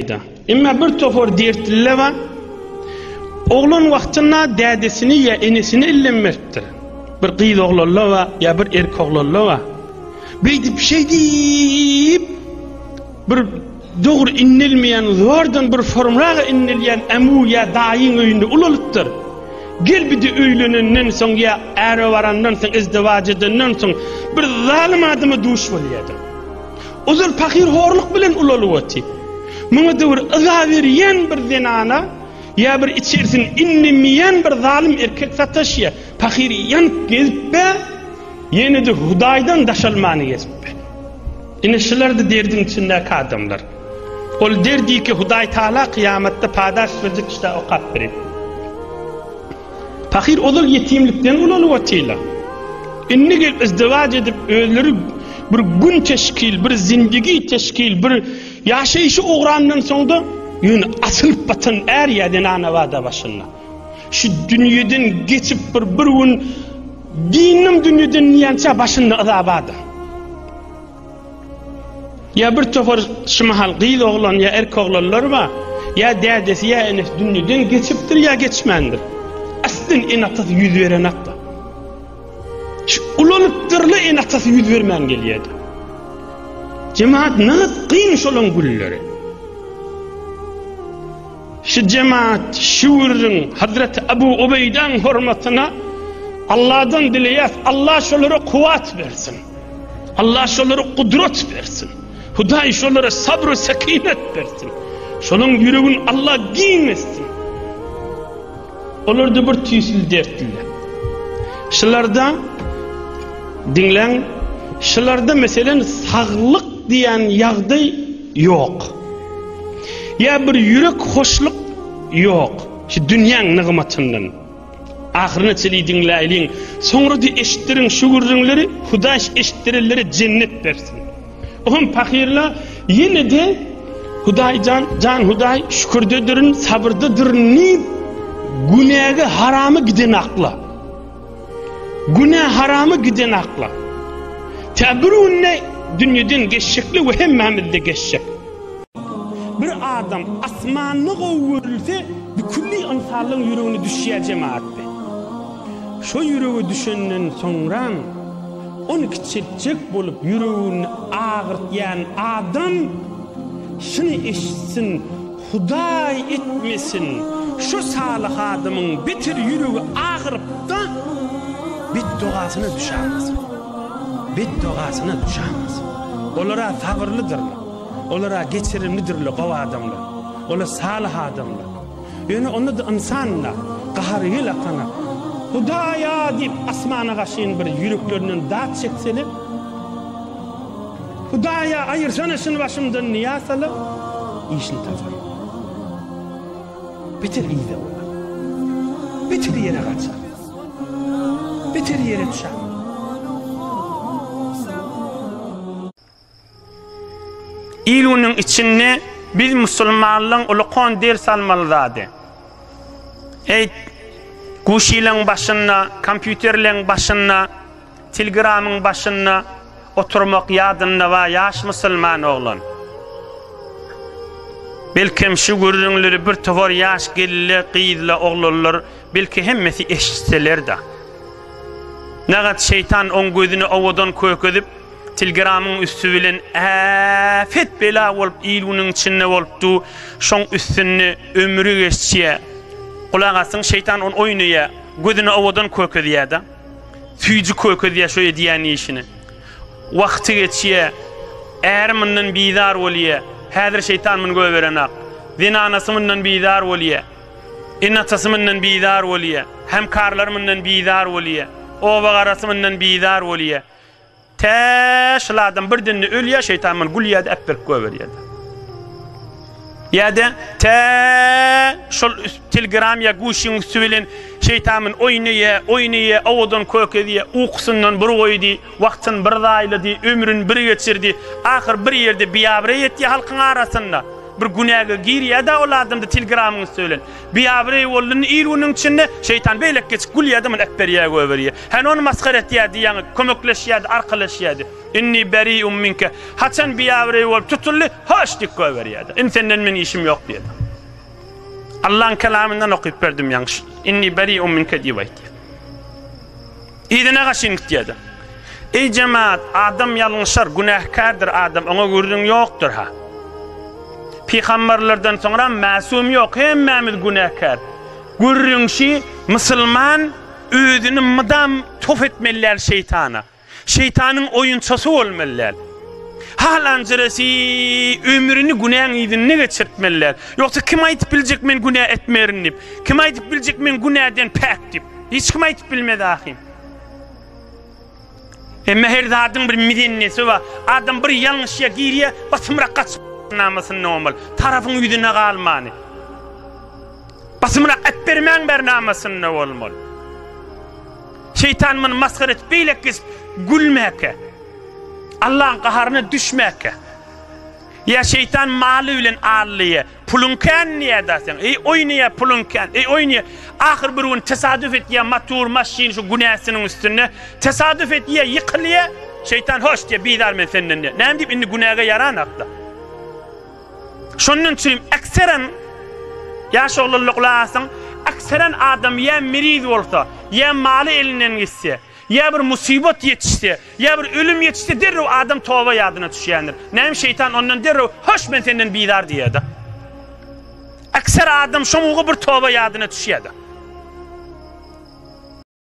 gelmeydi. Ama bir tofor dertli var. Oğlan vaktına dedesini ya enesini illenmektir. Bir kıyıl oğlanla var ya bir erkek oğlanla var. Beydi bir şey deyip bir doğru inilmeyen, zordan bir formlaga inilyen emu ya dayin öyünde ulalıktır. Gel bir de öylününden son ya eri varandan son izdivacıdan son bir zalim adamı duş valiyedi. O zaman fakir horluk bilen ulalıvatı. Muna da bir ıza veriyen bir zinana ya bir içerisin inilmeyen bir zalim erkek sataş ya fakir yan gezip be yine de hudaydan daşalmanı gezip be. İnişler de derdin içindeki adamlar. Ol derdi ki Huday Teala kıyamette padaş verecek işte o kapri. Fakir olur yetimlikten ulalı vatıyla. İnni gel izdivac edip ölürü bir gün teşkil, bir zindigi teşkil, bir yaşayışı uğrandan sonra yine asılıp batan er yerden anavada başına. Şu dünyadan geçip bir gün dinim dünyadan niyança başında azabada. Ya bir tofor şimahal gıyıl oğlan ya erkek oğlanlar var ya dedesi ya enes dünyadan geçiptir ya geçmendir. Aslın enatası yüz veren hatta. Şu ulalıktırlı enatası yüz vermen geliyordu. Cemaat ne kıymış olan gülleri. Şu cemaat şuurun Hazreti Ebu Ubeyden hürmetine Allah'dan dileyez. Allah şolara kuvvet versin. Allah şolara kudret versin. Huday şolara sabr ve sekinet versin. Şolun yüreğin Allah giymesin. Onlar da bir tüysül dertliler. Şularda dinlen, şularda mesela sağlık diyen yağday yok. Ya bir yürek hoşluk yok. Şu dünyanın nığmatından. Ahirine çeli dinleyin. Sonra da eşittirin şuurunları, Huday eşittirilleri cennet versin. Oğlum fakirler yine de Huday can Huday şükürdedir'in, sabırdadir'in ni günahı haramı giden akla. Günah haramı giden akla. Tabirunne dünyadan geçecekli ve hem Mehmet'de geçecek. Bir adam asmanlık övürülse külli insanlığın yüreğini düşüyor cemaatte. Şu yüreği düşünden sonra onu küçültecek bulup yüreğini ağırtlayan adam şunu eşitsin, Huday etmesin. Şu salih adamın bitir yüreği ağırıp da bedduasına düşemez. Bedduasına düşemez. Onlara sabırlıdırlar. Onlara geçirimlidirler o adamlar. Onlar salih adamlar. Yani onlar da insanlar qaharıyla kana Hudaya deyip asmana kaşıyın bir yüreklerinin dağıt çekseli. Hudaya ayırsana şunu başımdan niyasalı. İşini tapar. Bitir iyi de olur. Bitir yere kaçar. Bitir yere düşer. İlunun içinde biz Müslümanlığın ulukon ders almalıdır. Ey Guşilerin başına, kompüterlerin başına, telegramın başına oturmak yadında var yaş Müslüman oğlan. Belki şu görünleri bir tofor yaş gelili, qiyidli oğlanlar, belki hemmesi eşitseler de. Nağat şeytan on gözünü ovadan köküdüp, telegramın üstü bilen afet bela olup, ilunun içinde olupdu, şon üstünü ömrü geççiye. Kulağasın şeytan on oynuyor, gözünü ovadan köküdüyor da. Tüycü köküdüyor şöyle diyen işini. Vakti geçiyor, eğer bidar oluyor. Hazır şeytan mın göverenak. Zinanası mından bidar oluyor. İnnatası mından bidar oluyor. Hemkarlar mından bidar oluyor. Ova garası mından bidar oluyor. Teşladım bir dinle ölüyor şeytan mın gülüyor da ekber göveriyor. Ya da şol telegram ya guşun süvelen şeytanın oynuyor ovadan kökediyor uykusundan bir oydu vaktin bir dayladı ömrün bir geçirdi ahir bir yerde biyabre etti halkın arasında bir günäge giriýär da ol adamda telegramyny söylen. Biýabry boldyny ýeriniň içinde şeytan beýlek geçip gülýärdi men ekberiýär göberýär. Hen onu maskara etýärdi, ýa-ni kömekleşýärdi, arkalaşýardy. Inni beri'un minke. Haçan biýabry bolup tutuldy, hoş dik göberýärdi. İnsenden men işim ýok diýdi. Allah'ın kelamından okuyup verdim yanlış. İnni beri'un minke diýip. İdine gaşynyk diýdi. Ey cemaat, adam yalňyşar, günahkardır adam, ona gördüň ýokdur ha. Peygamberlerden sonra masum ýok, hemmemiz günahkar. Görüňşi musulman özüni mydam tof etmeliler şeytana. Şeytanın oyunçası olmalılar. Halancırası ömrünü günahın idinine geçirtmeliler. Yoksa kim aytıp bilecek men günah etmerin dip? Kim aytıp bilecek men günahdan pak dip? Hiç kim aytıp bilmedi ahim. Her zadın bir midennesi var. Adam bir yanlışya giriye basımra kaçıp namasın normal. Tarafın yüzüne kalmanı. Basımra etbermen ber namasın ne olmalı. Şeytanın maskara et beylek kesip gülmeke. Allah'ın kaharına düşmeke. Ya şeytan malı ülen ağırlıya. Pulunken niye dersen? Oynaya pulunken. Oynaya. Ahir bir gün tesadüf et ya matur maşin şu günahsının üstüne. Tesadüf et ya yıkılıya. Şeytan hoş diye bidar men senin diye. Neyim deyip indi günaha yaran akla. Şunun için ekseren yaş oğluluklasın. Ekseren adam ya miriz olsa ya malı elinden gitse. Ya bir musibet yetişse, ya bir ölüm yetişse derru adam tövbe yadına düşýändir. Näme şeytan ondan derru hoş men senden bidar diýedi. Akser adam şoňugy bir tövbe yadına düşýärdi.